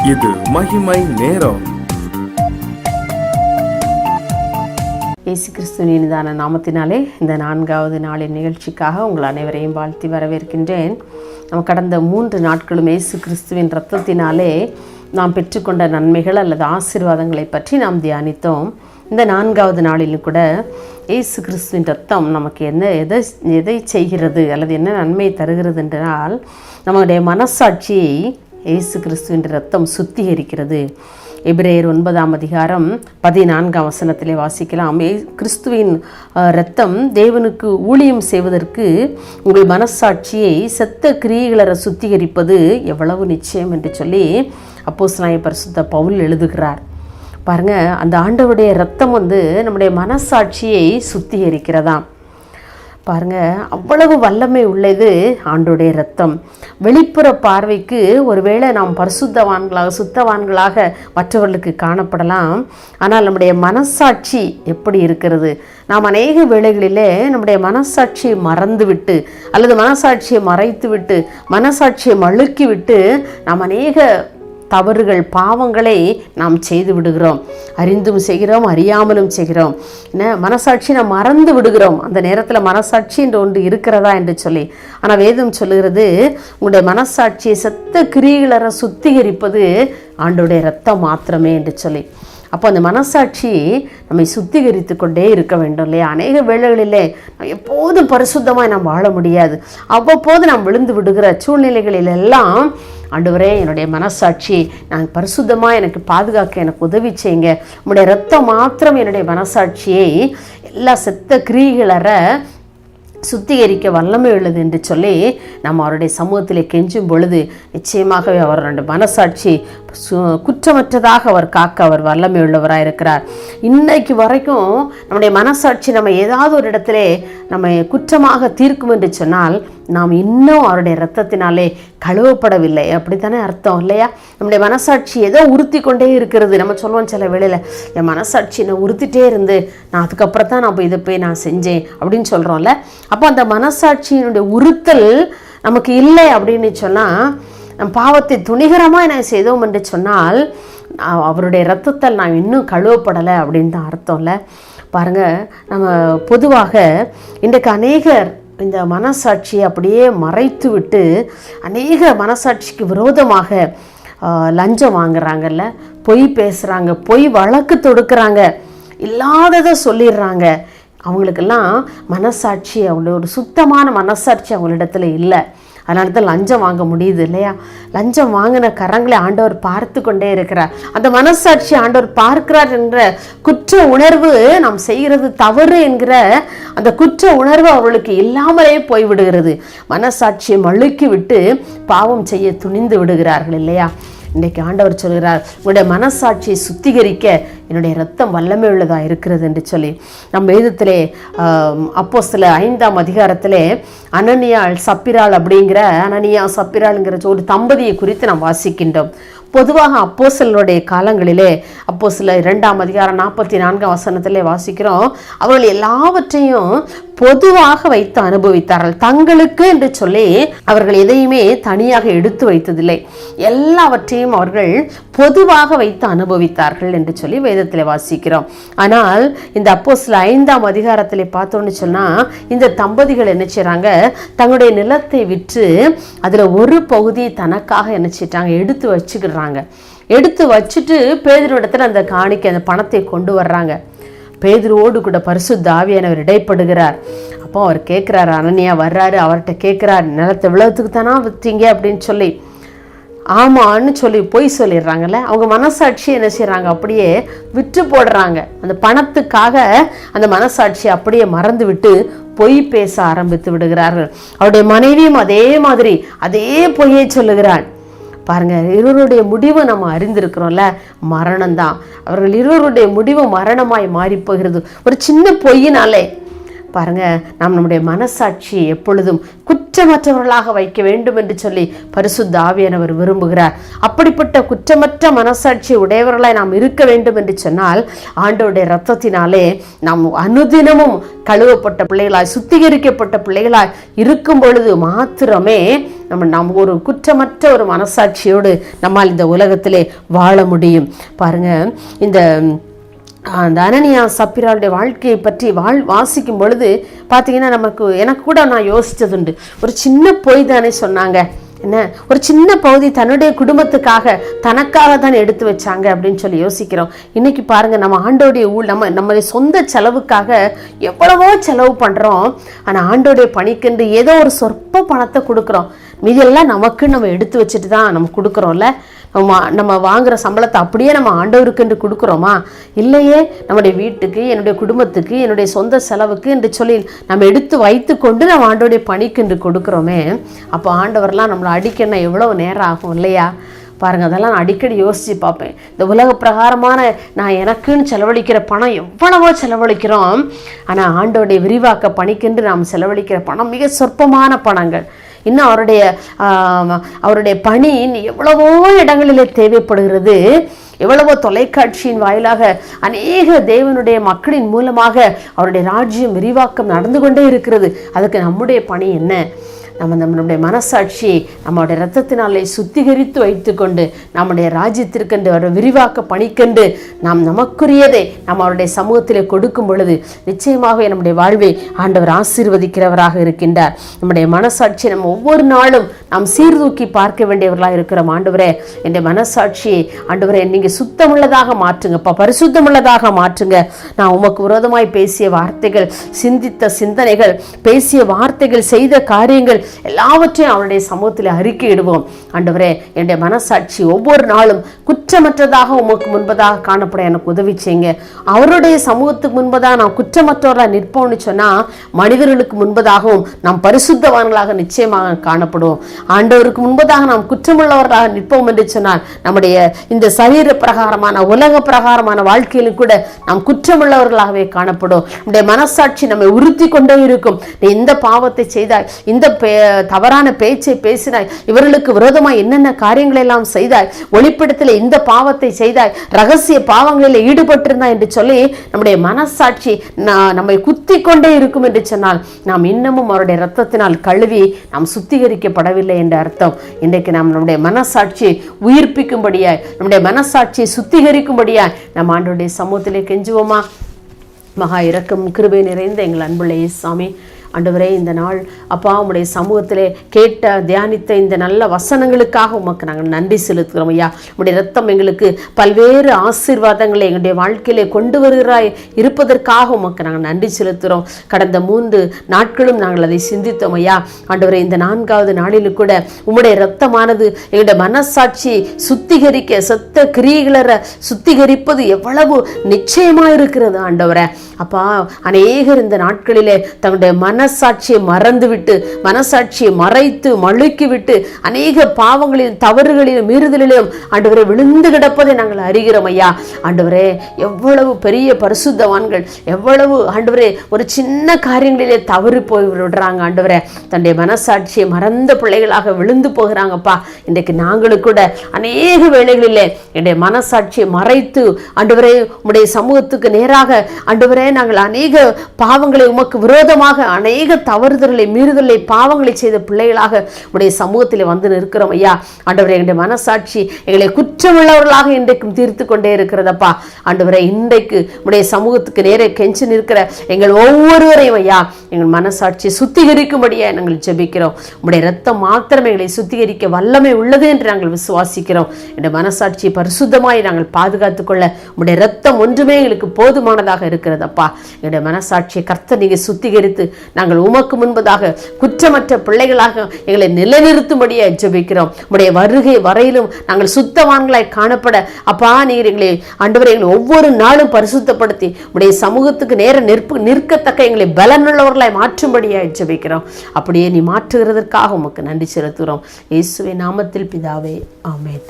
இது மகிமை நேரம். இயேசு கிறிஸ்துவின் இனிதான நாமத்தினாலே இந்த 4வது நாளின் நிகழ்ச்சிக்காக உங்கள் அனைவரையும் வாழ்த்தி வரவேற்கின்றேன். நம்ம கடந்த 3 நாட்களும் இயேசு கிறிஸ்துவின் இரத்தத்தினாலே நாம் பெற்றுக்கொண்ட நன்மைகள் அல்லது ஆசீர்வாதங்களை பற்றி நாம் தியானித்தோம். இந்த 4வது நாளிலும் கூட இயேசு கிறிஸ்துவின் இரத்தம் நமக்கு எதை செய்கிறது அல்லது என்ன நன்மை தருகிறது என்றால், நம்முடைய மனசாட்சியை இயேசு கிறிஸ்துவின் இரத்தம் சுத்திகரிக்கிறது. எபிரேயர் 9ஆம் அதிகாரம் 14ஆம் வசனத்திலே வாசிக்கலாம். கிறிஸ்துவின் இரத்தம் தேவனுக்கு ஊழியம் செய்வதற்கு உங்கள் மனசாட்சியை செத்த கிரியைகளை சுத்திகரிப்பது எவ்வளவு நிச்சயம் என்று சொல்லி அப்போஸ்தலனாகிய பரிசுத்த பவுல் எழுதுகிறார். பாருங்க, அந்த ஆண்டவருடைய இரத்தம் நம்முடைய மனசாட்சியை சுத்திகரிக்கிறதாம். பாருங்க, அவ்வளவு வல்லமை உள்ளது ஆண்டவருடைய இரத்தம். வெளிப்புற பார்வைக்கு ஒருவேளை நாம் பரிசுத்தவான்களாக சுத்தவான்களாக மற்றவர்களுக்கு காணப்படலாம். ஆனால் நம்முடைய மனசாட்சி எப்படி இருக்கிறது? நாம் அநேக வேளைகளிலே நம்முடைய மனசாட்சியை மறந்துவிட்டு அல்லது மனசாட்சியை மறைத்துவிட்டு மனசாட்சியை மழுக்கிவிட்டு நாம் அநேக தவறுகள் பாவங்களை நாம் செய்து விடுகிறோம். அறிந்தும் செய்கிறோம், அறியாமலும் செய்கிறோம். மனசாட்சி நாம் மறந்து விடுகிறோம். அந்த நேரத்தில் மனசாட்சி என்று ஒன்று இருக்கிறதா என்று சொல்லி. ஆனால் வேதம் சொல்லுகிறது, உங்களுடைய மனசாட்சியை செத்த கிரியைகளை சுத்திகரிப்பது ஆண்டவருடைய இரத்தம் மாத்திரமே என்று சொல்லி. அப்போ அந்த மனசாட்சி நம்மை சுத்திகரித்து கொண்டே இருக்க வேண்டும் இல்லையா? அநேக வேளைகளிலே எப்போதும் பரிசுத்தமாக நாம் வாழ முடியாது. அவ்வப்போது நாம் விழுந்து விடுகிற சூழ்நிலைகளில் எல்லாம், ஆண்டவரே, என்னுடைய மனசாட்சி நான் பரிசுத்தமாக எனக்கு பாதுகாக்க எனக்கு உதவி செய்யுங்க. உங்களுடைய இரத்தம் மாத்திரம் என்னுடைய மனசாட்சியை எல்லா செத்த கிரியைகளற சுத்திகரிக்க வல்லமை உள்ளது என்று சொல்லி நம்ம அவருடைய சமூகத்தில் கெஞ்சும் பொழுது நிச்சயமாகவே அவருடைய மனசாட்சி குற்றமற்றதாக அவர் காக்க அவர் வல்லமை உள்ளவராக இருக்கிறார். இன்னைக்கு வரைக்கும் நம்முடைய மனசாட்சி நம்ம ஏதாவது ஒரு இடத்துல நம்ம குற்றமாக தீர்க்கும் என்று சொன்னால் நாம் இன்னும் அவருடைய இரத்தத்தினாலே கழுவப்படவில்லை. அப்படித்தானே அர்த்தம் இல்லையா? நம்முடைய மனசாட்சி ஏதோ உறுத்தி கொண்டே இருக்கிறது. நம்ம சொல்லுவோம் சில வேளையில், என் மனசாட்சி நான் உறுத்திட்டே இருந்து நான் அதுக்கப்புறம் தான் நான் இதை போய் நான் செஞ்சேன் அப்படின்னு சொல்கிறோம்ல. அப்போ அந்த மனசாட்சியினுடைய உறுத்தல் நமக்கு இல்லை அப்படின்னு சொன்னால், நம் பாவத்தை துணிகரமாக நான் செய்தோம் என்று சொன்னால் அவருடைய இரத்தத்தால் நான் இன்னும் கழுவப்படலை அப்படின்னு தான் அர்த்தம் இல்லை. பாருங்கள், நம்ம பொதுவாக இன்றைக்கு அநேகர் இந்த மனசாட்சியை அப்படியே மறைத்து விட்டு அநேக மனசாட்சிக்கு விரோதமாக லஞ்சம் வாங்குறாங்கல்ல, பொய் பேசுகிறாங்க, பொய் வழக்கு தொடுக்கிறாங்க, இல்லாததை சொல்லிடுறாங்க. அவங்களுக்கெல்லாம் மனசாட்சி, அவங்களோட ஒரு சுத்தமான மனசாட்சி அவங்களிடத்துல இல்லை. அதனால தான் லஞ்சம் வாங்க முடியுது இல்லையா? லஞ்சம் வாங்கின கரங்களை ஆண்டவர் பார்த்து கொண்டே இருக்கிறார். அந்த மனசாட்சி ஆண்டவர் பார்க்கிறார் என்ற குற்ற உணர்வு, நாம் செய்கிறது தவறு என்கிற அந்த குற்ற உணர்வு அவர்களுக்கு இல்லாமலே போய்விடுகிறது. மனசாட்சியை மழுக்கி விட்டு பாவம் செய்ய துணிந்து விடுகிறார்கள் இல்லையா? இன்றைக்கு ஆண்டவர் சொல்கிறார், உங்களுடைய மனசாட்சியை சுத்திகரிக்க என்னுடைய இரத்தம் வல்லமை உள்ளதாக இருக்கிறது என்று சொல்லி. நம் வேதத்திலே அப்போஸ்தலர் 5ஆம் அதிகாரத்திலே அனனியாள் சப்பிராள் அப்படிங்கிற அனனியா சப்பிராளுங்கிற ஒரு தம்பதியை குறித்து நாம் வாசிக்கின்றோம். பொதுவாக அப்போஸ்தலருடைய காலங்களிலே, அப்போஸ்தலர் 2ஆம் அதிகாரம் 44ஆம் வசனத்திலே வாசிக்கிறோம், அவர்கள் எல்லாவற்றையும் பொதுவாக வைத்து அனுபவித்தார்கள். தங்களுக்கு என்று சொல்லி அவர்கள் எதையுமே தனியாக எடுத்து வைத்ததில்லை. எல்லாவற்றையும் அவர்கள் பொதுவாக வைத்து அனுபவித்தார்கள் என்று சொல்லி வேதத்தில் வாசிக்கிறோம். ஆனால் இந்த அப்போஸ்தலர் 5ஆம் அதிகாரத்திலே பார்த்தோன்னு சொன்னால், இந்த தம்பதிகள் என்ன செய்கிறாங்க, தங்களுடைய நிலத்தை விற்று அதில் ஒரு பகுதியை தனக்காக என்ன செய்றாங்க, எடுத்து வச்சுக்கிறாங்க. எடுத்து வச்சுட்டு பேதுருவிடத்தில் அந்த காணிக்கை அந்த பணத்தை கொண்டு வர்றாங்க. பேதுருவோடு கூட பரிசுத்த ஆவியானவர் இடைப்படுகிறார். அப்போ அவர் கேட்குறாரு, அனனியா வர்றாரு, அவர்கிட்ட கேட்குறாரு, நிலத்தை இவ்வளவுக்கு தானா விற்றீங்க அப்படின்னு சொல்லி. ஆமான்னு சொல்லி பொய் சொல்லிடுறாங்கல்ல. அவங்க மனசாட்சி என்ன செய்கிறாங்க, அப்படியே விற்று போடுறாங்க. அந்த பணத்துக்காக அந்த மனசாட்சி அப்படியே மறந்து விட்டு பொய் பேச ஆரம்பித்து விடுகிறார்கள். அவருடைய மனைவியும் அதே மாதிரி அதே பொய்யை சொல்லுகிறாள். பாருங்க, இருவருடைய முடிவு நம்ம அறிந்திருக்கிறோம்ல, மரணம் தான். அவர்கள் இருவருடைய முடிவு மரணமாய் மாறி போகிறது ஒரு சின்ன பொய்யினாலே. பாருங்க, நாம் நம்முடைய மனசாட்சி எப்பொழுதும் குற்றமற்றவர்களாக வைக்க வேண்டும் என்று சொல்லி பரிசுத்த ஆவியானவர் விரும்புகிறார். அப்படிப்பட்ட குற்றமற்ற மனசாட்சி உடையவர்களாய் நாம் இருக்க வேண்டும் என்று சொன்னால், ஆண்டவருடைய இரத்தத்தினாலே நாம் அனுதினமும் கழுவப்பட்ட பிள்ளைகளாய் சுத்திகரிக்கப்பட்ட பிள்ளைகளாய் இருக்கும் பொழுது மாத்திரமே நம்ம ஒரு குற்றமற்ற ஒரு மனசாட்சியோடு நம்மால் இந்த உலகத்திலே வாழ முடியும். பாருங்க, இந்த அனனியா சப்பிராளுடைய வாழ்க்கையை பற்றி வாசிக்கும் பொழுது பார்த்தீங்கன்னா எனக்கு கூட நான் யோசித்ததுண்டு. ஒரு சின்ன பொய் தானே சொன்னாங்க, என்ன ஒரு சின்ன பகுதி தன்னுடைய குடும்பத்துக்காக தனக்காக தான் எடுத்து வச்சாங்க அப்படின்னு சொல்லி யோசிக்கிறோம். இன்னைக்கு பாருங்க, நம்ம ஆண்டோடைய நம்மளுடைய சொந்த செலவுக்காக எவ்வளவோ செலவு பண்றோம். ஆனால் ஆண்டோடைய பணிக்கென்று ஏதோ ஒரு சொற்ப பணத்தை கொடுக்குறோம். மீதெல்லாம் நமக்கு நம்ம எடுத்து வச்சுட்டு தான் நம்ம கொடுக்குறோம்ல. நம்ம வாங்குற சம்பளத்தை அப்படியே நம்ம ஆண்டவருக்குன்று கொடுக்குறோமா? இல்லையே. நம்முடைய வீட்டுக்கு, என்னுடைய குடும்பத்துக்கு, என்னுடைய சொந்த செலவுக்கு என்று சொல்லி நம்ம எடுத்து வைத்து கொண்டு நம்ம ஆண்டோடைய பணிக்கென்று கொடுக்குறோமே. அப்போ ஆண்டவர்லாம் நம்மளை அடிக்கணும் எவ்வளவு நேரம் ஆகும் இல்லையா? பாருங்கள், அதெல்லாம் நான் அடிக்கடி யோசித்து பார்ப்பேன். இந்த உலக பிரகாரமான நான் எனக்குன்னு செலவழிக்கிற பணம் எவ்வளவோ செலவழிக்கிறோம். ஆனால் ஆண்டோடைய விரிவாக்க பணிக்கென்று நாம் செலவழிக்கிற பணம் மிக சொற்பமான பணங்கள். இன்னும் அவருடைய பணி எவ்வளவோ இடங்களிலே தேவைப்படுகிறது. எவ்வளவோ தொலைக்காட்சியின் வாயிலாக அநேக தேவனுடைய மக்களின் மூலமாக அவருடைய ராஜ்யம் விரிவாக்கம் நடந்து கொண்டே இருக்கிறது. அதுக்கு நம்முடைய பணி என்ன? நம்முடைய மனசாட்சியை நம்முடைய இரத்தத்தினாலே சுத்திகரித்து வைத்து கொண்டு நம்முடைய ராஜ்யத்திற்கென்று அவர் விரிவாக்க பணிக்கென்று நாம் நமக்குரியதை நம்ம அவருடைய சமூகத்திலே கொடுக்கும் பொழுது நிச்சயமாக நம்முடைய வாழ்வை ஆண்டவர் ஆசீர்வதிக்கிறவராக இருக்கின்றார். நம்முடைய மனசாட்சியை நம்ம ஒவ்வொரு நாளும் நாம் சீர்தூக்கி பார்க்க வேண்டியவர்களாக இருக்கிறோம். ஆண்டவரே, என்னுடைய மனசாட்சியை ஆண்டவரே நீங்கள் சுத்தமுள்ளதாக மாற்றுங்கப்பா, பரிசுத்தமுள்ளதாக மாற்றுங்க. நான் உமக்கு விரோதமாய் பேசிய வார்த்தைகள், சிந்தித்த சிந்தனைகள், பேசிய வார்த்தைகள், செய்த காரியங்கள் எல்லாவற்றையும் அவருடைய சமூகத்தில் அறிக்கையிடுவோம். ஆண்டவரே, என்னுடைய மனசாட்சி ஒவ்வொரு நாளும் குற்றமற்றதாக உமக்கு முன்பதாக காணப்பட எனக்கு உதவி செய்யுங்க. அவருடைய சமூகத்துக்கு முன்பதாக நாம் குற்றமற்றவர்களாக நிற்போம்னு சொன்னால் மனிதர்களுக்கு முன்பதாகவும் நாம் பரிசுத்தவான்களாக நிச்சயமாக காணப்படுவோம். ஆண்டவருக்கு முன்பதாக நாம் குற்றமுள்ளவர்களாக நிற்போம் என்று சொன்னால் நம்முடைய இந்த சரீர பிரகாரமான உலக பிரகாரமான வாழ்க்கையிலும் கூட நாம் குற்றமுள்ளவர்களாகவே காணப்படும். நம்முடைய மனசாட்சி நம்மை உறுத்தி கொண்டே இருக்கும். நீ இந்த பாவத்தை செய்தாய், இந்த தவறான பேச்சை பேசினாய், இவர்களுக்கு விரோதமாய் என்னென்ன காரியங்களை எல்லாம் செய்தாய், ஒளிப்படத்தில் இந்த பாவத்தை செய்தாய், ரகசிய பாவங்களில் ஈடுபட்டிருந்தாய் என்று சொல்லி நம்முடைய மனசாட்சி நம்மை குத்தி கொண்டே இருக்கும் என்று சொன்னால் நாம் இன்னமும் அவருடைய இரத்தத்தினால் கழுவி நாம் சுத்திகரிக்கப்படவில்லை என்ற அர்த்தம். இன்றைக்கு நாம் நம்முடைய மனசாட்சியை உயிர்ப்பிக்கும்படியாய், நம்முடைய மனசாட்சியை சுத்திகரிக்கும்படியாய் நம் ஆண்டவருடைய சமூகத்திலே கெஞ்சுவோமா? மகா இரக்கம் கிருபை நிறைந்த எங்கள் அன்புள்ள இயேசுவே, ஆண்டவரே, இந்த நாள் அப்பா உம்முடைய சமூகத்திலே கேட்ட தியானித்த இந்த நல்ல வசனங்களுக்காக உமக்கு நாங்கள் நன்றி செலுத்துகிறோம். ஐயா, உம்முடைய ரத்தம் எங்களுக்கு பல்வேறு ஆசீர்வாதங்களை எங்களுடைய வாழ்க்கையிலே கொண்டு வருகிறாய் இருப்பதற்காக உமக்கு நாங்கள் நன்றி செலுத்துகிறோம். கடந்த 3 நாட்களும் நாங்கள் அதை சிந்தித்தோம். ஐயா ஆண்டவரே, இந்த 4வது நாளிலும் கூட உம்முடைய ரத்தமானது எங்களுடைய மனசாட்சி சுத்திகரிக்க, செத்த கிரியைகளை சுத்திகரிப்பது எவ்வளவு நிச்சயமாக இருக்கிறது ஆண்டவரே. அப்பா, அநேகர் இந்த நாட்களிலே தங்களுடைய மனசாட்சியை மறந்துவிட்டு, மனசாட்சியை மறைத்து மழுக்கிவிட்டு அநேக பாவங்களிலும் தவறுகளிலும் மீறுதலிலும் ஆண்டவரே விழுந்து கிடப்பதை நாங்கள் அறிகிறோம். ஐயா ஆண்டவரே, எவ்வளவு பெரிய பரிசுத்தவான்கள், எவ்வளவு ஆண்டவரே ஒரு சின்ன காரியங்களிலே தவறு போய் விடுறாங்க. ஆண்டவரே, தன்னுடைய மனசாட்சியை மறந்த பிள்ளைகளாக விழுந்து போகிறாங்கப்பா. இன்றைக்கு நாங்களும் கூட அநேக வேளைகளிலே என்னுடைய மனசாட்சியை மறைத்து ஆண்டவரே உம்முடைய சமூகத்துக்கு நேராக ஆண்டவரே நாங்கள் அநேக பாவங்களை உமக்கு விரோதமாக அநேக தவறுதல்களை மீறுதலை பாவங்களை செய்த பிள்ளைகளாக உடைய சமூகத்தில் வந்து நிற்கிறோம். ஐயா ஆண்டவரே, எங்களுடைய மனசாட்சி எங்களை குற்றமுள்ளவர்களாக இன்றைக்கும் தீர்த்து கொண்டே இருக்கிறதப்பா. ஆண்டவரே, இன்றைக்கு உடைய சமூகத்துக்கு நேரே கெஞ்சி நிற்கிற எங்கள் ஒவ்வொருவரையும் ஐயா எங்கள் மனசாட்சியை சுத்திகரிக்கும்படியா நாங்கள் ஜெபிக்கிறோம். உடைய ரத்தம் மாத்திரம் எங்களை சுத்திகரிக்க வல்லமை உள்ளது என்று நாங்கள் விசுவாசிக்கிறோம். எங்கள் மனசாட்சியை பரிசுத்தமாய் நாங்கள் பாதுகாத்துக் கொள்ள உடைய ரத்தம் ஒன்றுமே எங்களுக்கு போதுமானதாக இருக்கிறதப்பா. எங்களுடைய மனசாட்சியை கர்த்தர் நீங்க சுத்திகரித்து நாங்கள் உமக்கு முன்பதாக குற்றமற்ற பிள்ளைகளாக எங்களை நிலைநிறுத்தும்படியா ஜெபிக்கிறோம். உடைய வருகை வரையிலும் நாங்கள் சுத்தவான்களாய் காணப்பட அப்பா நீர் எங்களை ஆண்டவரே எங்களை ஒவ்வொரு நாளும் பரிசுத்தப்படுத்தி உடைய சமூகத்துக்கு நேர நிற்கத்தக்க எங்களை பலனுள்ளவர்களாய் மாற்றும்படியா ஜெபிக்கிறோம். அப்படியே நீ மாற்றுகிறதற்காக உமக்கு நன்றி செலுத்துகிறோம். இயேசுவின் நாமத்தில் பிதாவே, ஆமென்.